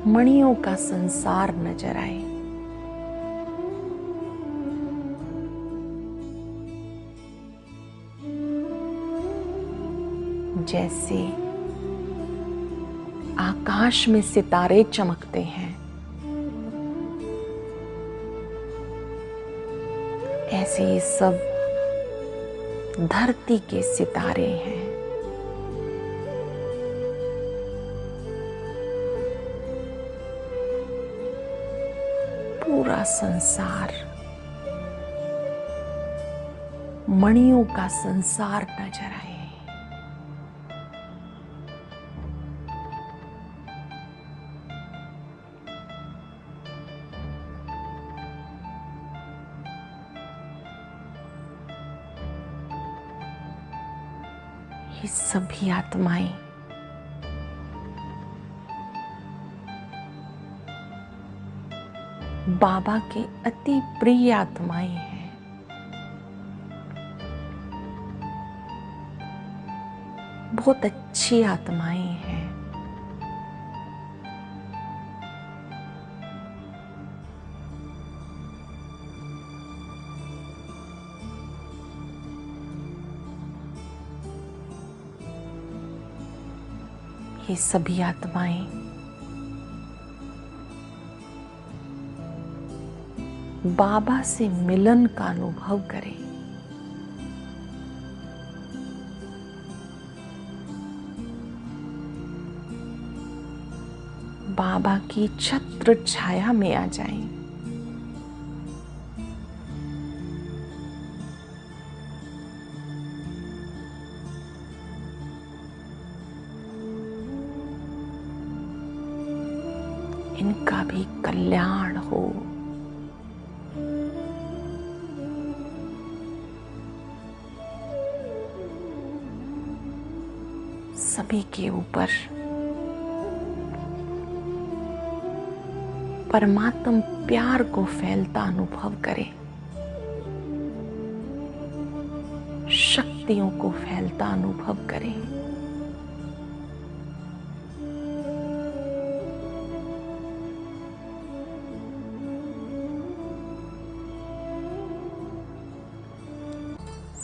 मणियों का संसार नजर आए। जैसे आकाश में सितारे चमकते हैं, ऐसे ही सब धरती के सितारे हैं। पूरा संसार मणियों का संसार नजर आए। ये सभी आत्माएं बाबा के अति प्रिय आत्माएं हैं। बहुत अच्छी आत्माएं हैं। ये सभी आत्माएं बाबा से मिलन का अनुभव करें। बाबा की छत्र छाया में आ जाएं। इनका भी कल्याण हो। सभी के ऊपर परमात्म प्यार को फैलता अनुभव करें। शक्तियों को फैलता अनुभव करें।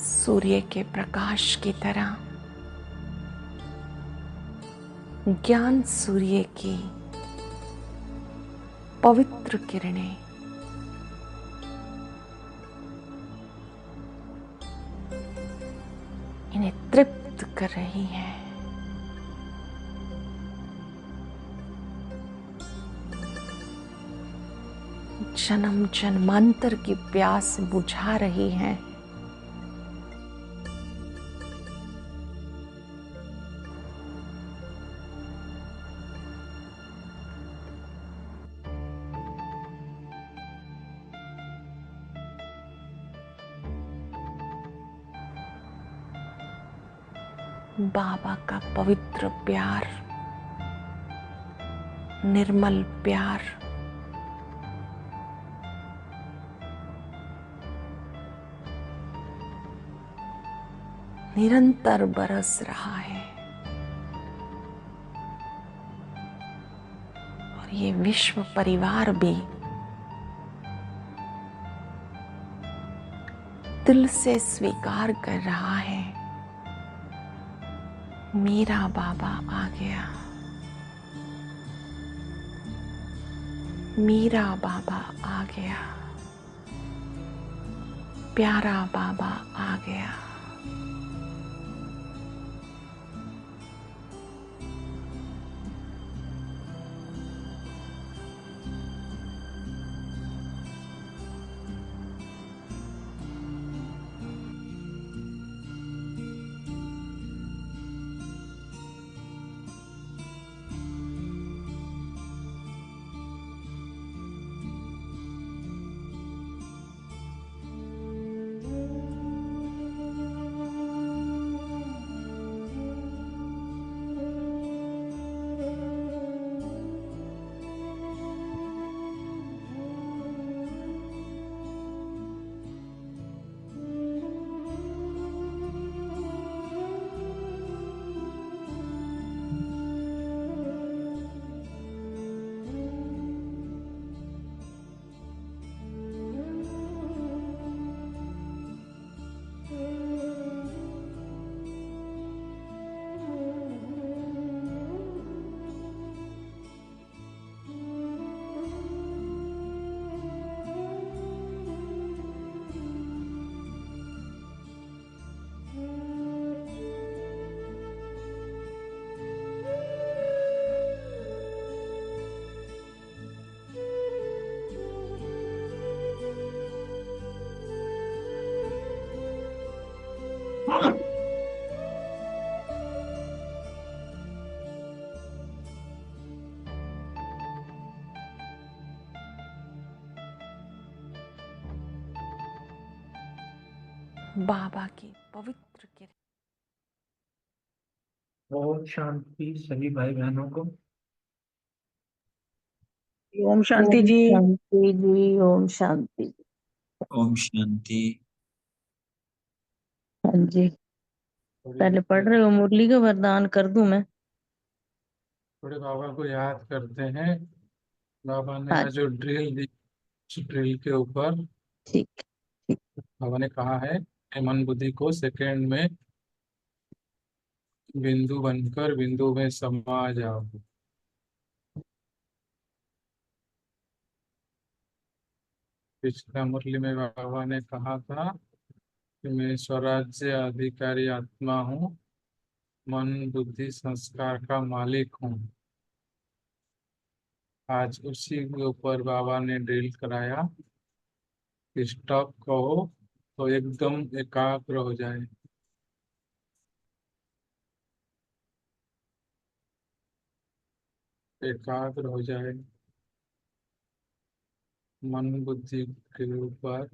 सूर्य के प्रकाश की तरह ज्ञान सूर्य की पवित्र किरणें इन्हें तृप्त कर रही हैं। जन्म जन्मांतर की प्यास बुझा रही हैं। बाबा का पवित्र प्यार, निर्मल प्यार निरंतर बरस रहा है। और ये विश्व परिवार भी दिल से स्वीकार कर रहा है, मेरा बाबा आ गया, मेरा बाबा आ गया, प्यारा बाबा आ गया। बाबा की पवित्र किरण। ओम शांति सभी भाई बहनों को। ओम शांति ओम जी। शांति जी। ओम शांति। ओम शांति। हाँ जी, पहले पढ़ रहे हो मुरली का वरदान कर दूं मैं? थोड़े बाबा को याद करते हैं। बाबा ने हाँ आज जो ड्रिल दी, उस ड्रिल के ऊपर ठीक ठीक। बाबा ने कहा है कि मन बुद्धि को सेकंड में बिंदु बनकर बिंदु में समा जाओ। पिछला मुरली में बाबा ने कहा था कि मैं स्वराज्य अधिकारी आत्मा हूँ, मन बुद्धि संस्कार का मालिक हूँ। आज उसी के ऊपर बाबा ने ड्रिल कराया कि स्टॉप कहो तो एकदम एकाग्र हो जाए। एकाग्र हो जाए। मन बुद्धि के ऊपर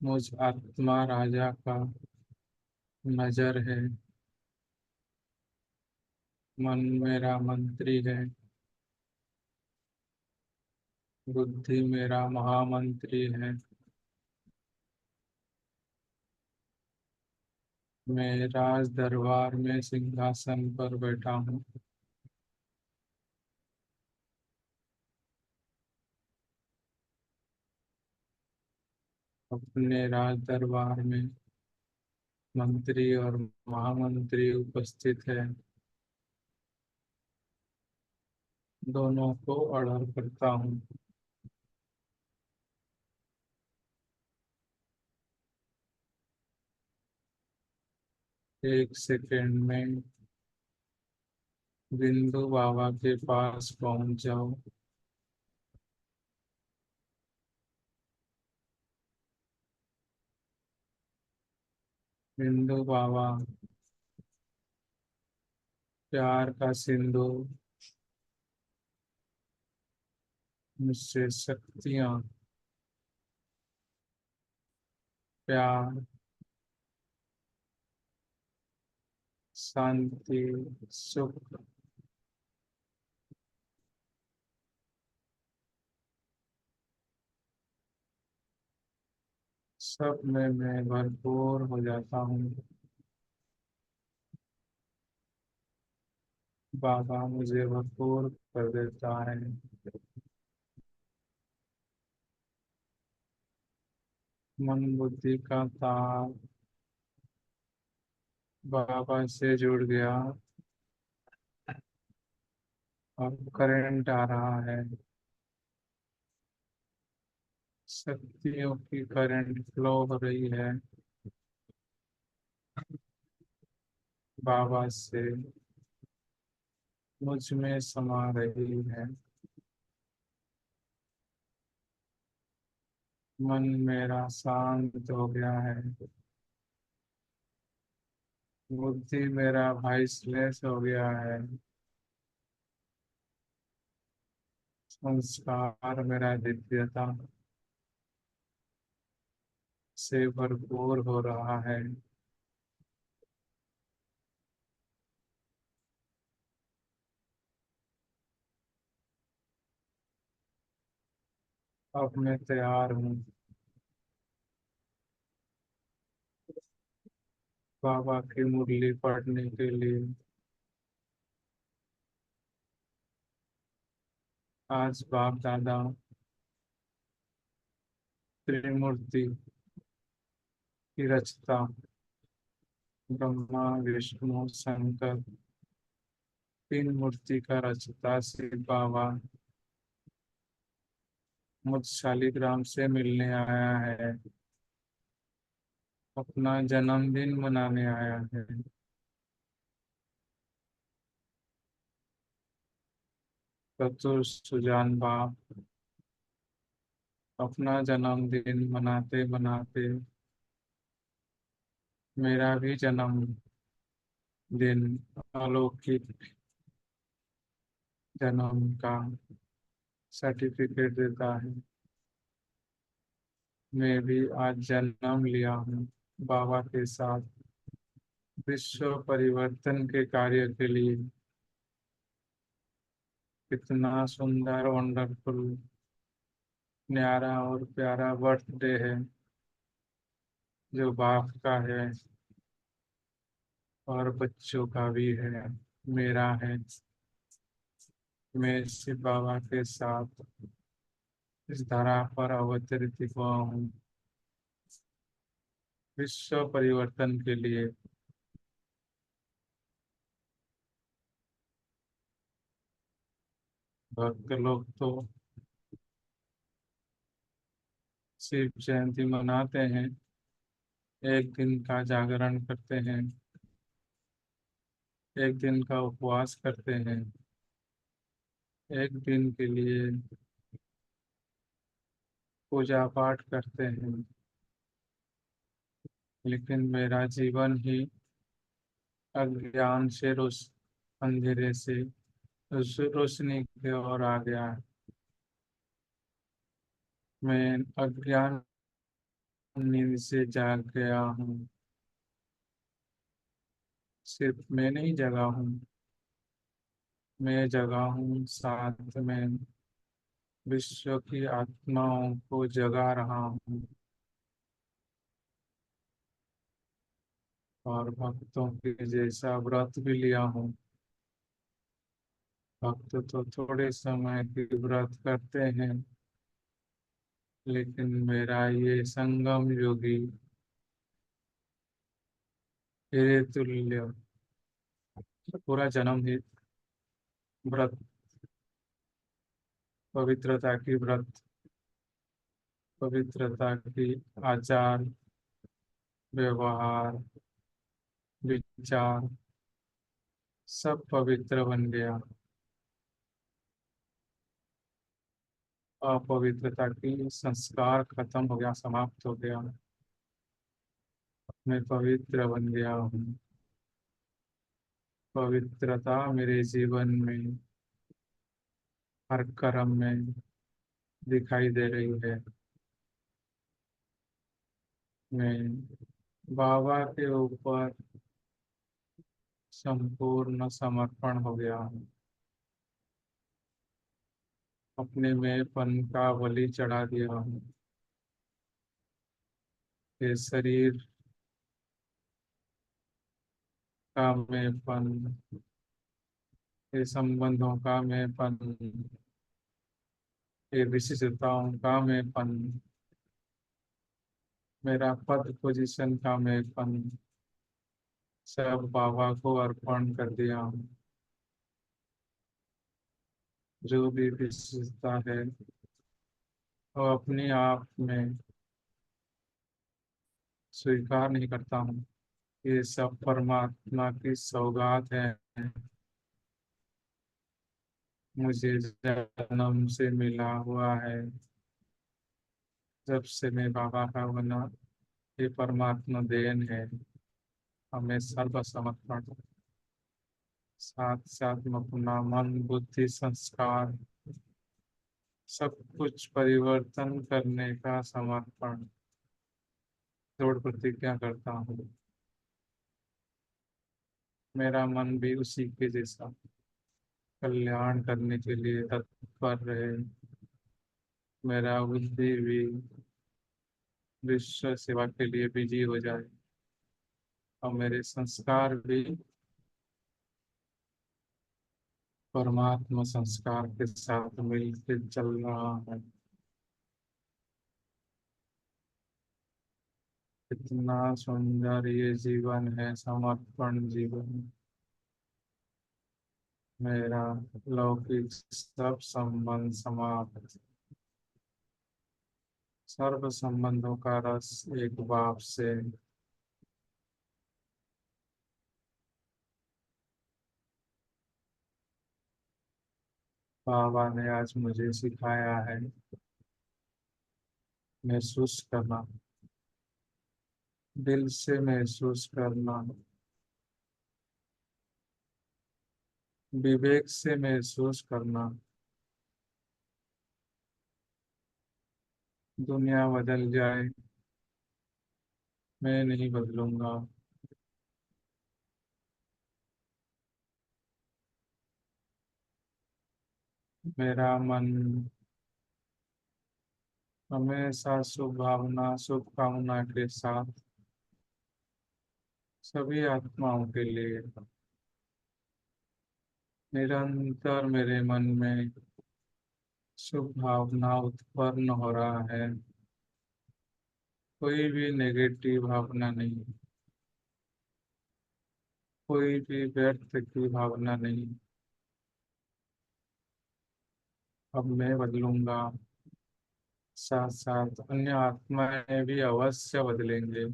मुझ आत्मा राजा का नजर है। मन मेरा मंत्री है, बुद्धि मेरा महामंत्री है। मैं राज दरबार में सिंहासन पर बैठा हूँ। अपने राज दरबार में मंत्री और महामंत्री उपस्थित है। दोनों को ऑर्डर करता हूँ। एक सेकेंड में बिंदु बाबा के पास पहुंच जाओ। बिंदु बाबा प्यार का सिंधु मुझसे शक्तियाँ, प्यार, शांति, सुख सब में मैं भरपूर हो जाता हूँ। बाबा मुझे भरपूर कर देता है। मन बुद्धि का तार बाबा से जुड़ गया और करंट आ रहा है। शक्तियों की करंट फ्लो हो रही है बाबा से, मुझ में समा रही है। मन मेरा शांत हो गया है। बुद्धि मेरा वाइसलेस हो गया है। संस्कार मेरा दिव्यता से भरपूर हो रहा है। अब मैं तैयार हूँ बाबा की मुरली पढ़ने के लिए। आज बाप दादा त्रिमूर्ति की रचता ब्रह्मा विष्णु शंकर तीन मूर्ति का रचता शिव बाबा मुझ शालिग्राम से मिलने आया है। अपना जन्मदिन मनाने आया है। चतुर सुजान बाप अपना जन्मदिन मनाते मनाते मेरा भी जन्मदिन अलौकिक जन्म का सर्टिफिकेट देता है। मैं भी आज जन्म लिया हूँ बाबा के साथ विश्व परिवर्तन के कार्य के लिए। कितना सुंदर वंडरफुल न्यारा और प्यारा बर्थडे है जो बाप का है और बच्चों का भी है, मेरा है। मैं शिव बाबा के साथ इस धरा पर अवतरित हुआ हूँ विश्व परिवर्तन के लिए। भक्त लोग तो शिव जयंती मनाते हैं, एक दिन का जागरण करते हैं, एक दिन का उपवास करते हैं, एक दिन के लिए पूजा पाठ करते हैं। लेकिन मेरा जीवन ही अज्ञान से अंधेरे से रोशनी की ओर आ गया है। मैं अज्ञान नींद से जाग गया हूँ। सिर्फ मैं नहीं जगा हूँ, मैं जगा हूँ, साथ में विश्व की आत्माओं को जगा रहा हूँ और भक्तों के जैसा व्रत भी लिया हूँ। भक्त तो थोड़े समय की व्रत करते हैं, लेकिन मेरा ये संगम योगी तेरे तुल्य पूरा जन्म ही व्रत, पवित्रता की व्रत, पवित्रता की आचार व्यवहार विचार सब पवित्र बन गया। अपवित्रता की संस्कार खत्म हो गया, समाप्त हो गया। मैं पवित्र बन गया हूँ। पवित्रता मेरे जीवन में हर कर्म में दिखाई दे रही है। मैं बाबा के ऊपर संपूर्ण समर्पण हो गया हूँ। अपने मैंपन का बलि चढ़ा दिया हूँ। ये शरीर का मैंपन, ये संबंधों का मैंपन, ये विशिष्टताओं का मैंपन, मेरा पद पोजीशन का मैंपन सब बाबा को अर्पण कर दिया हूँ। जो भी विशेषता है वो अपने आप में स्वीकार नहीं करता हूँ। ये सब परमात्मा की सौगात है। मुझे जन्म से मिला हुआ है। जब से मैं बाबा का बना, ये परमात्मा देन है। हमें सर्वसमर्पण, साथ साथ में अपना मन बुद्धि संस्कार सब कुछ परिवर्तन करने का समर्पण दृढ़ प्रतिज्ञा करता हूँ। मेरा मन भी उसी के जैसा कल्याण करने के लिए तत्पर रहे। मेरा बुद्धि भी विश्व सेवा के लिए बिजी हो जाए और मेरे संस्कार भी परमात्मा संस्कार के साथ मिलकर चल रहा है। कितना सुंदर ये जीवन है, समर्पण जीवन। मेरा लौकिक सब संबंध समाप्त, सर्व संबंधों का रस एक बाप से। बाबा ने आज मुझे सिखाया है महसूस करना, दिल से महसूस करना, विवेक से महसूस करना। दुनिया बदल जाए, मैं नहीं बदलूंगा। मेरा मन हमेशा शुभ भावना शुभ कामना के साथ सभी आत्माओं के लिए निरंतर मेरे मन में शुभ भावना उत्पन्न हो रहा है। कोई भी नेगेटिव भावना नहीं, कोई भी व्यर्थ की भावना नहीं। अब मैं बदलूंगा, साथ साथ अन्य आत्माएं भी अवश्य बदलेंगे।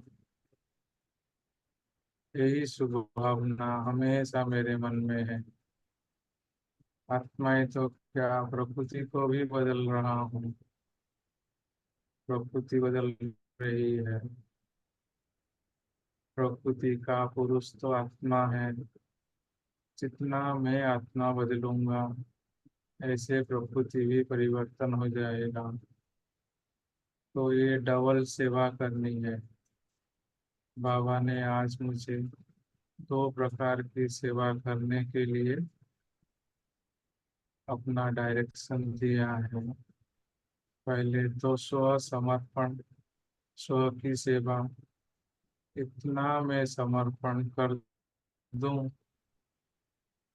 यही शुभ भावना हमेशा मेरे मन में है। आत्माएं तो क्या, प्रकृति को भी बदल रहा हूँ। प्रकृति बदल रही है। प्रकृति का पुरुष तो आत्मा है। जितना मैं आत्मा बदलूंगा, ऐसे प्रकृति भी परिवर्तन हो जाएगा। तो ये डबल सेवा करनी है। बाबा ने आज मुझे दो प्रकार की सेवा करने के लिए अपना डायरेक्शन दिया है। पहले तो स्व समर्पण, स्व की सेवा। इतना मैं समर्पण कर दूं,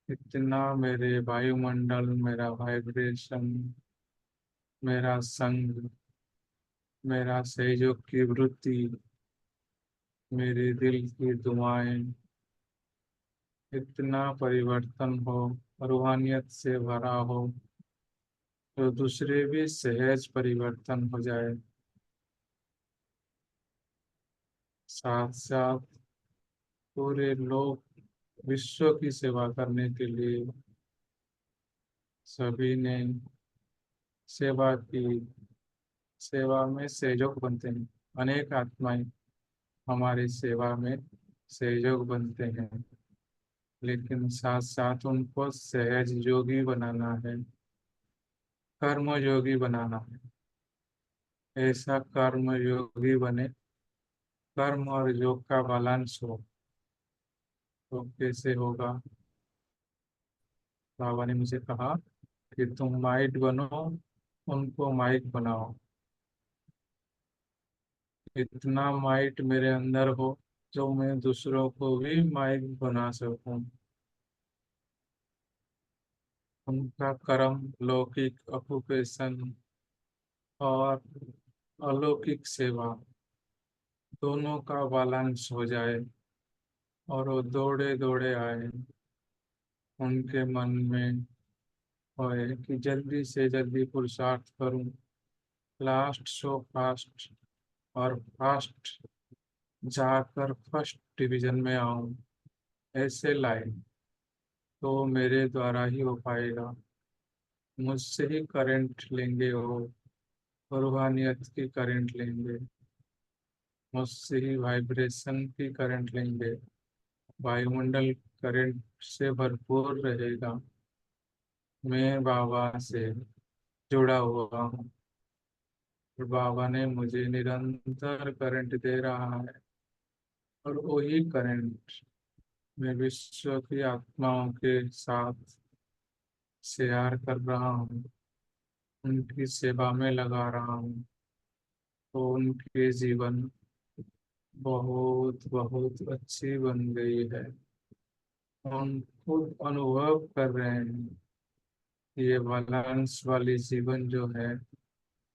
इतना मेरे वायुमंडल, मेरा वाइब्रेशन, मेरा संग, मेरा सहयोग की वृत्ति, मेरे दिल की दुआएं, इतना परिवर्तन हो, रूहानियत से भरा हो, तो दूसरे भी सहज परिवर्तन हो जाए। साथ साथ पूरे लोक विश्व की सेवा करने के लिए सभी ने सेवा की, सेवा में सहयोग बनते हैं। अनेक आत्माएं हमारी सेवा में सहयोग बनते हैं, लेकिन साथ साथ उनको सहज योगी बनाना है, कर्म योगी बनाना है। ऐसा कर्म योगी बने, कर्म और योग का बैलेंस हो। तो कैसे होगा? बाबा ने मुझे कहा कि तुम माइट बनो, उनको माइक बनाओ। इतना माइट मेरे अंदर हो जो मैं दूसरों को भी माइक बना सकूं। उनका कर्म, लौकिक ऑक्यूपेशन और अलौकिक सेवा, दोनों का बैलेंस हो जाए और वो दौड़े दौड़े आए। उनके मन में होए कि जल्दी से जल्दी पुरुषार्थ करूं, लास्ट सो फास्ट और फास्ट जाकर फर्स्ट डिवीजन में आऊं। ऐसे लाइन तो मेरे द्वारा ही हो पाएगा। मुझसे ही करंट लेंगे वो, रूहानियत की करंट लेंगे। मुझसे ही वाइब्रेशन की करंट लेंगे। वायुमंडल करंट से भरपूर रहेगा। मैं बाबा से जुड़ा हुआ हूँ और बाबा ने मुझे निरंतर करंट दे रहा है, और वही करंट मैं विश्व की आत्माओं के साथ शेयर कर रहा हूँ, उनकी सेवा में लगा रहा हूँ। तो उनके जीवन बहुत बहुत अच्छी बन गई है। हम खुद अनुभव कर रहे हैं कि ये बैलेंस वाली जीवन जो है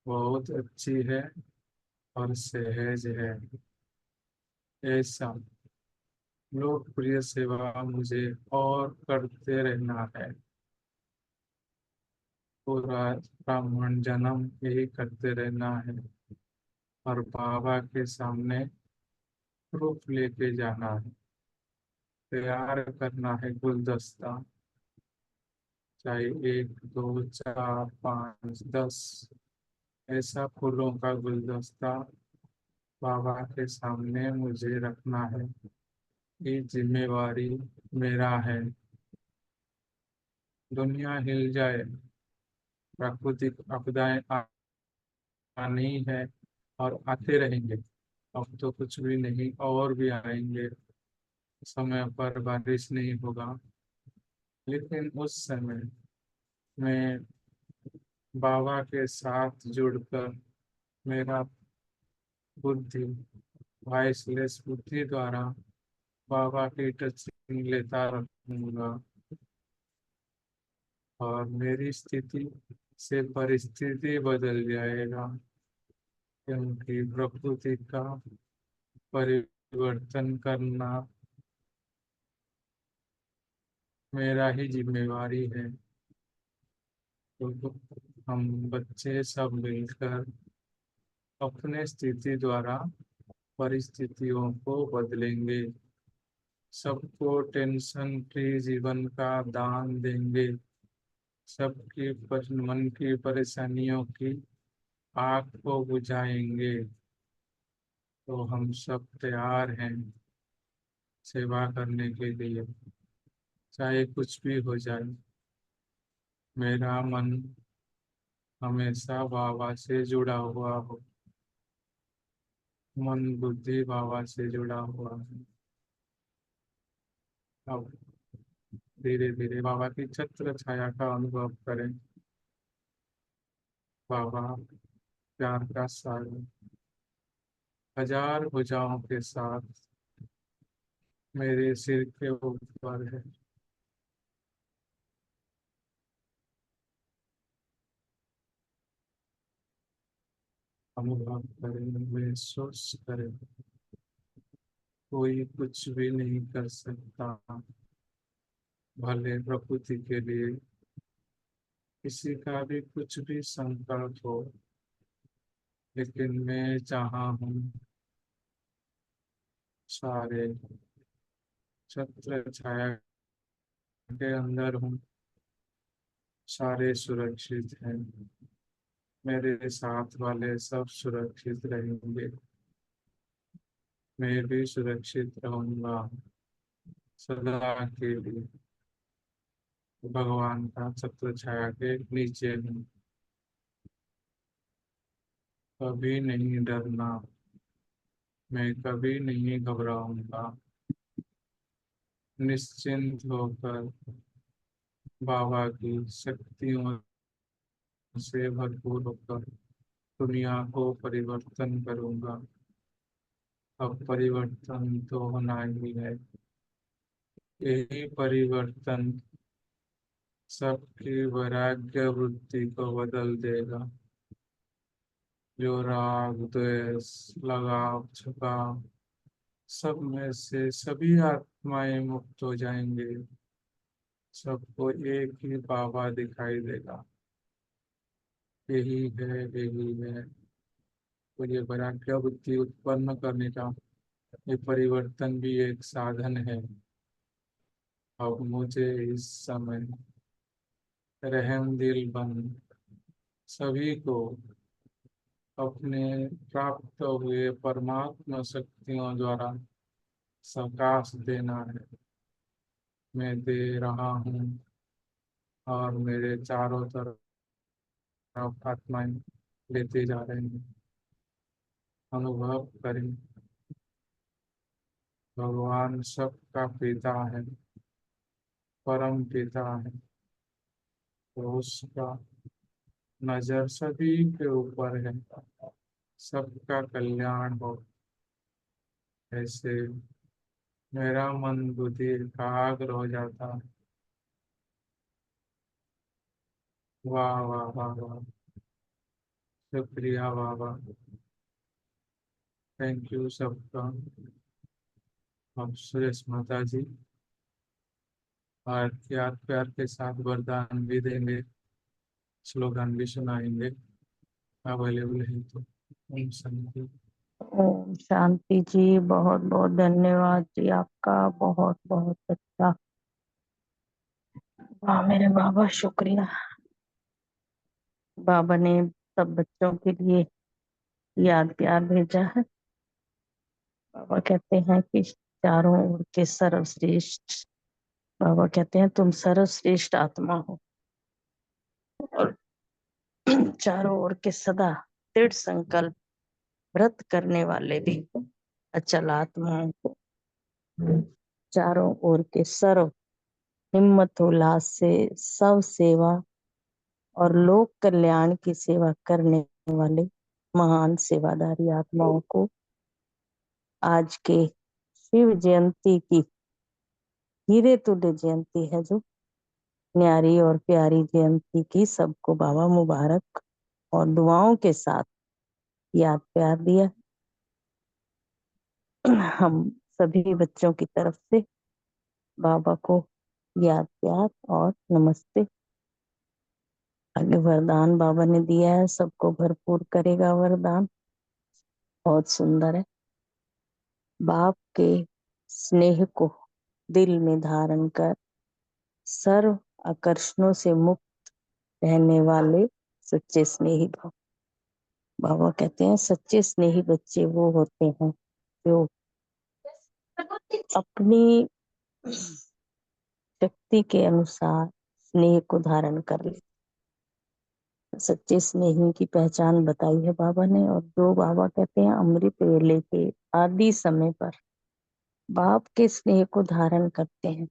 बहुत अच्छी है और सहज है। ऐसा लोकप्रिय सेवा मुझे और करते रहना है। पूरा ब्राह्मण जन्म यही करते रहना है और बाबा के सामने प्रूफ लेके जाना है। तैयार करना है गुलदस्ता, चाहे एक दो चार पाँच 10, ऐसा फूलों का गुलदस्ता बाबा के सामने मुझे रखना है। ये जिम्मेवारी मेरा है। दुनिया हिल जाए, प्राकृतिक आपदाएं आ नहीं है और आते रहेंगे। अब तो कुछ भी नहीं, और भी आएंगे। समय पर बारिश नहीं होगा, लेकिन उस समय मैं बाबा के साथ जुड़कर मेरा बुद्धि, वॉइसलेस बुद्धि द्वारा बाबा की टचिंग लेता रहूंगा, और मेरी स्थिति से परिस्थिति बदल जाएगा, क्योंकि प्रकृति का परिवर्तन करना मेरा ही जिम्मेवारी है। तो हम बच्चे सब मिलकर अपने स्थिति द्वारा परिस्थितियों को बदलेंगे, सबको टेंशन फ्री जीवन का दान देंगे, सबकी मन की परेशानियों की आग को बुझाएंगे। तो हम सब तैयार हैं सेवा करने के लिए, चाहे कुछ भी हो जाए। मेरा मन हमेशा बाबा से जुड़ा हुआ हो, मन बुद्धि बाबा से जुड़ा हुआ है। अब धीरे धीरे बाबा की छत्र छाया का अनुभव करें। बाबा प्यार का सागर हजार भुजाओं के साथ मेरे सिर के ऊपर है। अनुभव करें, महसूस करें। कोई कुछ भी नहीं कर सकता, भले प्रकृति के लिए किसी का भी कुछ भी संकल्प हो, लेकिन मैं जहाँ हूँ सारे छत्र छाया के अंदर हूँ, सारे सुरक्षित हैं। मेरे साथ वाले सब सुरक्षित रहेंगे, मैं भी सुरक्षित रहूंगा सदा के लिए। भगवान का छत्र छाया के नीचे हूँ, कभी नहीं डरना, मैं कभी नहीं घबराऊंगा। निश्चिंत होकर बाबा की शक्तियों से भरपूर होकर दुनिया को परिवर्तन करूंगा। अब परिवर्तन तो होना ही है, यही परिवर्तन सबकी वैराग्य वृत्ति को बदल देगा। जो राग द्वेष लगाव झुकाव सब में से सभी आत्माएं मुक्त हो जाएंगे, सबको एक ही बाबा दिखाई देगा। यही है, यही है। तो ये वैराग्य बुद्धि उत्पन्न करने का ये परिवर्तन भी एक साधन है। अब मुझे इस समय रहम दिल बन सभी को अपने प्राप्त हुए परमात्मा शक्तियों द्वारा प्रकाश देना है। मैं दे रहा हूँ, और मेरे चारों तरफ आत्माएं लेते जा रहे हैं। अनुभव करें, भगवान सबका पिता है, परम पिता है, तो उसका नजर सभी के ऊपर है, सबका कल्याण हो। ऐसे मेरा मन बुद्धि एकाग्र हो जाता है। वाह वाह वाह वाह, शुक्रिया बाबा, थैंक यू सबका। अब सुरेश माता जी और प्यार प्यार के साथ वरदान भी देंगे, स्लोगन भी सुनाएंगे, अवेलेबल है तो। ओम शांति। ओम शांति जी, बहुत बहुत धन्यवाद जी आपका, बहुत बहुत अच्छा। वाह मेरे बाबा, शुक्रिया। बाबा ने सब बच्चों के लिए याद प्यार भेजा है। बाबा कहते हैं कि चारों ओर के सर्वश्रेष्ठ, बाबा कहते हैं तुम सर्वश्रेष्ठ आत्मा हो, और चारों ओर के सदा दृढ़ संकल्प व्रत करने वाले भी अचल आत्माओं को चारों ओर के सर्व हिम्मत उल्लास से सब सेवा और लोक कल्याण की सेवा करने वाले महान सेवादारी आत्माओं को आज के शिव जयंती की हीरे तुल्य जयंती है जो न्यारी और प्यारी जयंती की सबको बाबा मुबारक और दुआओं के साथ याद प्यार दिया। हम सभी बच्चों की तरफ से बाबा को याद प्यार और नमस्ते। आगे वरदान बाबा ने दिया है, सबको भरपूर करेगा वरदान, बहुत सुंदर है। बाप के स्नेह को दिल में धारण कर सर्व आकर्षणों से मुक्त रहने वाले सच्चे स्नेही भाव। बाबा कहते हैं सच्चे स्नेही बच्चे वो होते हैं जो अपनी शक्ति के अनुसार स्नेह को धारण कर ले। सच्चे स्नेही की पहचान बताई है बाबा ने, और जो बाबा कहते हैं अमृत वेले के आदि समय पर बाप के स्नेह को धारण करते हैं।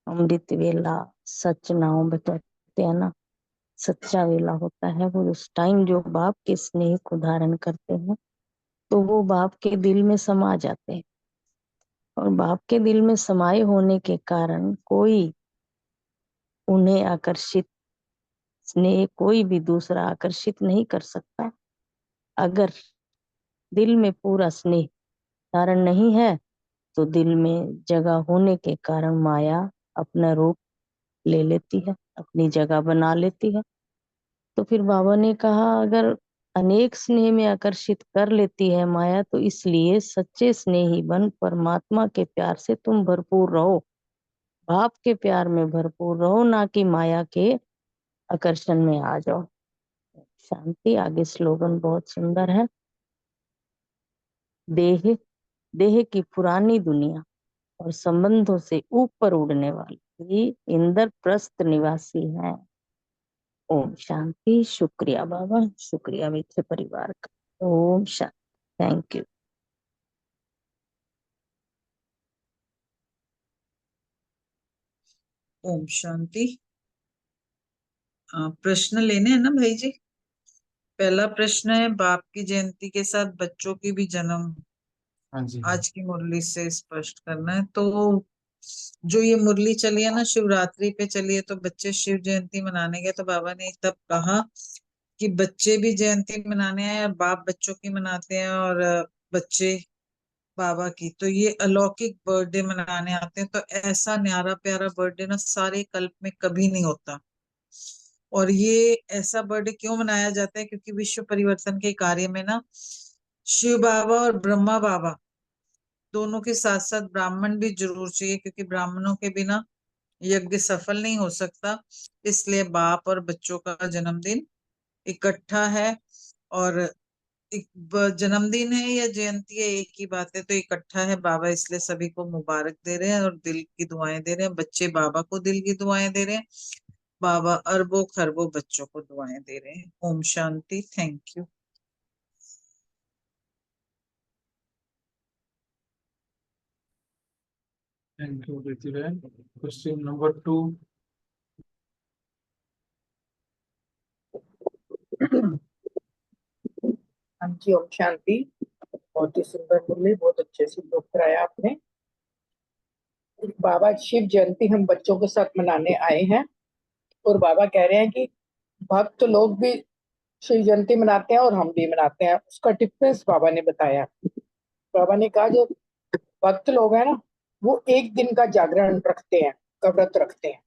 अमृत वेला सच नाम बताते हैं ना, सच्चा वेला होता है वो उस टाइम जो बाप के स्नेह को धारण करते हैं, तो वो बाप के दिल में समा जाते हैं। और बाप के दिल में समाये होने के कारण कोई उन्हें आकर्षित स्नेह कोई भी दूसरा आकर्षित नहीं कर सकता। अगर दिल में पूरा स्नेह धारण नहीं है तो दिल में जगह होने के कारण माया अपना रूप ले लेती है, अपनी जगह बना लेती है। तो फिर बाबा ने कहा अगर अनेक स्नेह में आकर्षित कर लेती है माया, तो इसलिए सच्चे स्नेही बन परमात्मा के प्यार से तुम भरपूर रहो, बाप के प्यार में भरपूर रहो, ना कि माया के आकर्षण में आ जाओ। शांति। आगे स्लोगन बहुत सुंदर है। देह देह की पुरानी दुनिया और संबंधों से ऊपर उड़ने वाली इंद्रप्रस्थ निवासी है। ओम शांति। शुक्रिया बाबा, शुक्रिया मित्र परिवार का। ओम शांति। Thank you. ओम शांति। प्रश्न लेने हैं ना भाई जी। पहला प्रश्न है, बाप की जयंती के साथ बच्चों की भी जन्म हाँ जी। आज की मुरली से स्पष्ट करना है। तो जो ये मुरली चली है ना शिवरात्रि पे चली है, तो बच्चे शिव जयंती मनाने गए तो बाबा ने तब कहा कि बच्चे भी जयंती मनाने आए, बाप बच्चों की मनाते हैं और बच्चे बाबा की। तो ये अलौकिक बर्थडे मनाने आते हैं। तो ऐसा न्यारा प्यारा बर्थडे ना सारे कल्प में कभी नहीं होता। और ये ऐसा बर्थडे क्यों मनाया जाता है? क्योंकि विश्व परिवर्तन के कार्य में ना शिव बाबा और ब्रह्मा बाबा दोनों के साथ साथ ब्राह्मण भी जरूर चाहिए, क्योंकि ब्राह्मणों के बिना यज्ञ सफल नहीं हो सकता। इसलिए बाप और बच्चों का जन्मदिन इकट्ठा है। और एक जन्मदिन है या जयंती है एक ही बात है, तो इकट्ठा है बाबा, इसलिए सभी को मुबारक दे रहे हैं और दिल की दुआएं दे रहे हैं। बच्चे बाबा को दिल की दुआएं दे रहे हैं, बाबा अरबों खरबों बच्चों को दुआएं दे रहे हैं। ओम शांति। Thank you. Thank you Preeti बहन। Question number 2। हाँ जी, ओम शांति। बहुत ही सुंदर मुरली, बहुत अच्छे से दुख कराया आपने। बाबा शिव जयंती हम बच्चों के साथ मनाने आए हैं और बाबा कह रहे हैं कि भक्त लोग भी शिव जयंती मनाते हैं और हम भी मनाते हैं। उसका डिफरेंस बाबा ने बताया। बाबा ने कहा जो भक्त लोग हैं ना, वो एक दिन का जागरण रखते हैं, का व्रत रखते हैं।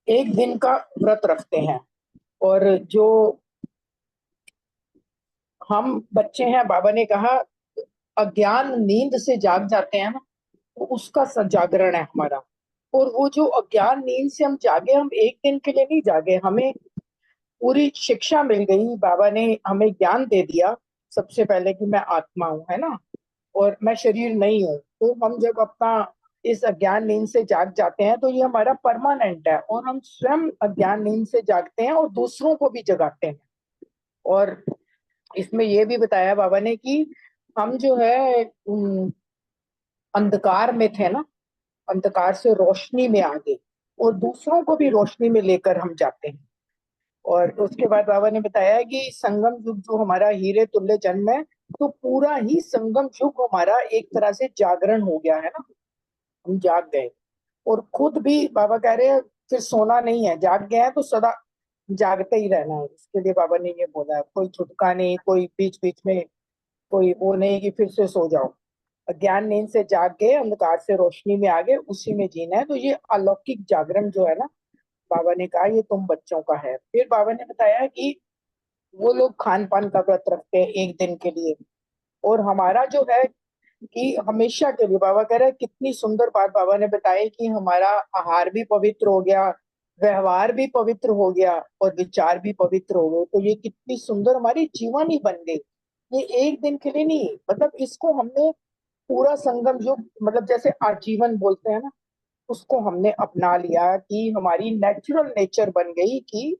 एक दिन का व्रत रखते हैं। और जो हम बच्चे हैं, बाबा ने कहा अज्ञान नींद से जाग जाते हैं ना, तो उसका जागरण है हमारा। और वो जो अज्ञान नींद से हम जागे, हम एक दिन के लिए नहीं जागे, हमें पूरी शिक्षा मिल गई। बाबा ने हमें ज्ञान दे दिया सबसे पहले कि मैं आत्मा हूँ, है ना, और मैं शरीर नहीं हूँ। तो हम जब अपना इस अज्ञान नींद से जाग जाते हैं तो ये हमारा परमानेंट है, और हम स्वयं अज्ञान नींद से जागते हैं और दूसरों को भी जगाते हैं। और इसमें ये भी बताया बाबा ने कि हम जो है अंधकार में थे ना, अंधकार से रोशनी में आ गए और दूसरों को भी रोशनी में लेकर हम जाते हैं। और उसके बाद बाबा ने बताया कि संगम युग जो हमारा हीरे तुल्य जन्म है, तो पूरा ही संगम युग हमारा एक तरह से जागरण हो गया है ना, हम जाग गए। और खुद भी बाबा कह रहे हैं फिर सोना नहीं है, जाग गए हैं तो सदा जागते ही रहना है। इसके लिए बाबा ने ये बोला है, कोई छुटका नहीं, कोई बीच बीच में कोई वो नहीं कि फिर से सो जाओ। अज्ञान नींद से जाग गए, अंधकार से रोशनी में आ गए, उसी में जीना है। तो ये अलौकिक जागरण जो है ना, बाबा ने कहा ये तुम बच्चों का है। फिर बाबा ने बताया कि वो लोग खान पान का व्रत रखते हैं एक दिन के लिए, और हमारा जो है कि हमेशा के लिए। बाबा कह रहे हैं, कितनी सुंदर बात बाबा ने बताई कि हमारा आहार भी पवित्र हो गया, व्यवहार भी पवित्र हो गया और विचार भी पवित्र हो गए। तो ये कितनी सुंदर हमारी जीवनी बन गई। ये एक दिन के लिए नहीं, मतलब इसको हमने पूरा संगम युग, मतलब जैसे आजीवन बोलते हैं ना, उसको हमने अपना लिया कि हमारी नेचुरल नेचर बन गई कि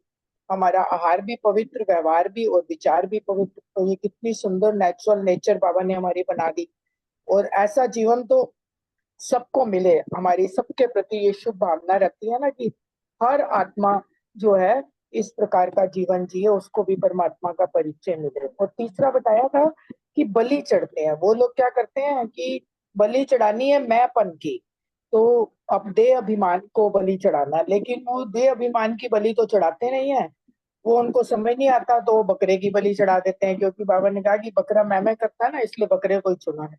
हमारा आहार भी पवित्र, व्यवहार भी और विचार भी पवित्र। तो ये कितनी सुंदर नेचुरल नेचर बाबा ने हमारी बना दी। और ऐसा जीवन तो सबको मिले, हमारी सबके प्रति ये शुभ भावना रहती है ना कि हर आत्मा जो है इस प्रकार का जीवन जिए, उसको भी परमात्मा का परिचय मिले। और तीसरा बताया था कि बलि चढ़ते हैं वो लोग, क्या करते हैं कि बलि चढ़ानी है मैंपन की, तो अब देह अभिमान को बलि चढ़ाना, लेकिन वो देह अभिमान की बलि तो चढ़ाते नहीं है, वो उनको समझ नहीं आता, तो वो बकरे की बलि चढ़ा देते हैं। क्योंकि बाबा ने कहा कि बकरा मैं करता है ना, इसलिए बकरे को ही चुना है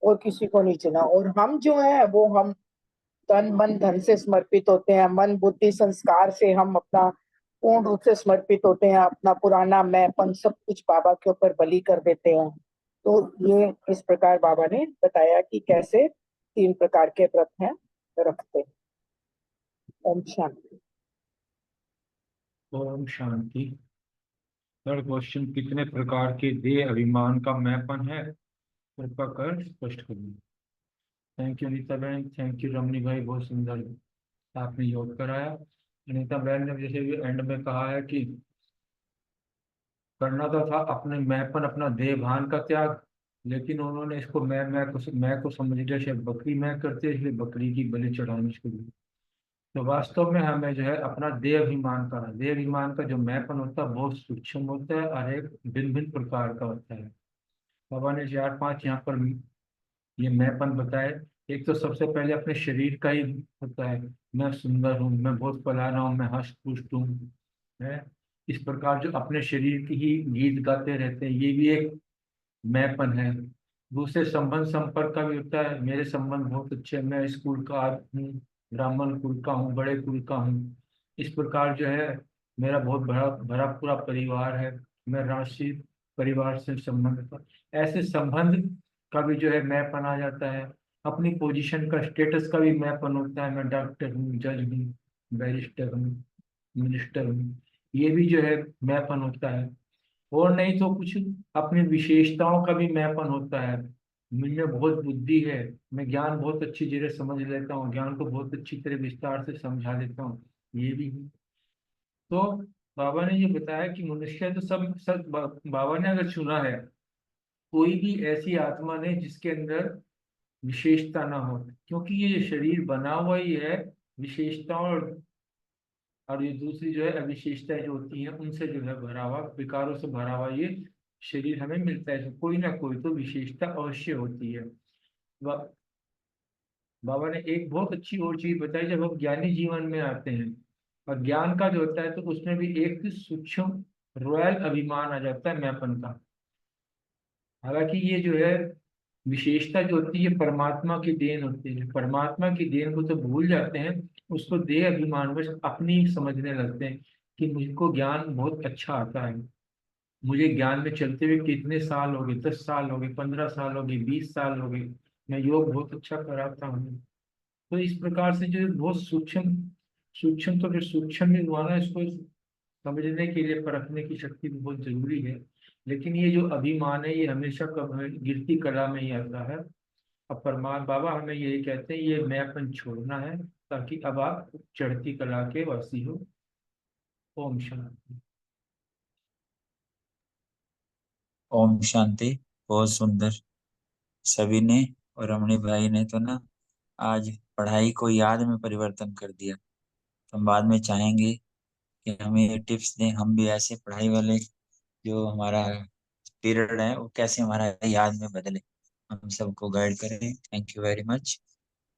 और किसी को नहीं चुना। और हम जो है वो हम तन मन धन से समर्पित होते हैं, मन बुद्धि संस्कार से हम अपना पूर्ण रूप से समर्पित होते हैं, अपना पुराना मैंपन सब कुछ बाबा के ऊपर बलि कर देते हैं। तो ये इस प्रकार बाबा ने बताया कि कैसे 3 प्रकार के व्रत हैं रखते हैं। ओम शांति। ओम शांति। थर्ड क्वेश्चन, कितने प्रकार के देह अभिमान का मैंपन है, कृपा कर स्पष्ट करिए। थैंक यू अनीता बहन, थैंक यू रमनी भाई, बहुत सुंदर आपने योग कराया। अनीता बहन ने जैसे एंड में कहा है कि करना तो था अपने मैंपन, अपना देह भान का त्याग, लेकिन उन्होंने इसको मैं को समझ लिया, शायद बकरी मैं करते हैं, इसलिए बकरी की बलि चढ़ानी शुरू। तो वास्तव में हमें जो है अपना देह अभिमान का जो मैंपन होता है बहुत सूक्ष्म होता है और एक भिन्न भिन्न प्रकार का होता है। बाबा ने 4-5 यहाँ पर ये मैंपन बताए। एक तो सबसे पहले अपने शरीर का ही होता है, मैं सुंदर हूँ, मैं बहुत फलाना हूँ, मैं हष्ट पुष्ट हूँ, है। इस प्रकार जो अपने शरीर की ही गीत गाते रहते हैं, ये भी एक मैंपन है। दूसरे संबंध संपर्क का भी होता है, मेरे संबंध बहुत अच्छे हैं, मैं इस कुल का हूँ, ब्राह्मण कुल का हूँ, बड़े कुल का हूँ। इस प्रकार जो है मेरा बहुत बड़ा भरा पूरा परिवार है, मैं राष्ट्रीय परिवार से संबंध था, ऐसे संबंध का भी जो है मैंपन आ जाता है। अपनी पोजीशन का, स्टेटस का भी मैंपन होता है, मैं डॉक्टर हूँ, जज हूँ, बैरिस्टर हूँ, मिनिस्टर हूँ, ये भी जो है मैंपन होता है। और नहीं तो कुछ अपनी विशेषताओं का भी मैंपन होता है, मुझे बहुत बुद्धि है, मैं ज्ञान बहुत अच्छी तरह समझ लेता हूँ, ज्ञान को बहुत अच्छी तरह विस्तार से समझा देता हूँ, ये भी है। तो बाबा ने ये बताया कि मनुष्य तो सब बाबा ने अगर चुना है, कोई भी ऐसी आत्मा नहीं जिसके अंदर विशेषता ना हो, क्योंकि ये शरीर बना हुआ ही है विशेषताओं और ये दूसरी जो है अविशेषताएं जो होती हैं उनसे जो है भरा हुआ, विकारों से भरा हुआ ये शरीर हमें मिलता है। तो कोई ना कोई तो विशेषता अवश्य होती है। बाबा ने एक बहुत अच्छी और चीज बताई, जब हम ज्ञानी जीवन में आते हैं और ज्ञान का जो होता है तो उसमें भी एक सूक्ष्म रॉयल अभिमान आ जाता है मैंपन का। हालांकि ये जो है विशेषता जो होती है परमात्मा की देन होती है, परमात्मा की देन को तो भूल जाते हैं, उसको देह अभिमान में अपनी समझने लगते हैं कि मुझको ज्ञान बहुत अच्छा आता है, मुझे ज्ञान में चलते हुए कितने साल हो गए, 10 साल हो गए, 15 साल हो गए, 20 साल हो गए, मैं योग बहुत अच्छा कराता हूँ। तो इस प्रकार से जो बहुत सूक्ष्म सूक्ष्म तो फिर सूक्ष्म ही हुआ ना, इसको समझने के लिए परखने की शक्ति भी बहुत जरूरी है। लेकिन ये जो अभिमान है ये हमेशा गिरती कला में ही आता है। अब परमात्मा बाबा हमें यही कहते हैं, ये मैंपन छोड़ना है ताकि अब आप चढ़ती कला के वासी हो। ओम शांति। ओम शांति। बहुत सुंदर सभी ने, और रमणी भाई ने तो ना आज पढ़ाई को याद में परिवर्तन कर दिया। तो हम बाद में चाहेंगे कि हमें ये टिप्स दें, हम भी ऐसे पढ़ाई वाले जो हमारा पीरियड है वो कैसे हमारा याद में बदले, हम सबको गाइड करें। Thank you very much.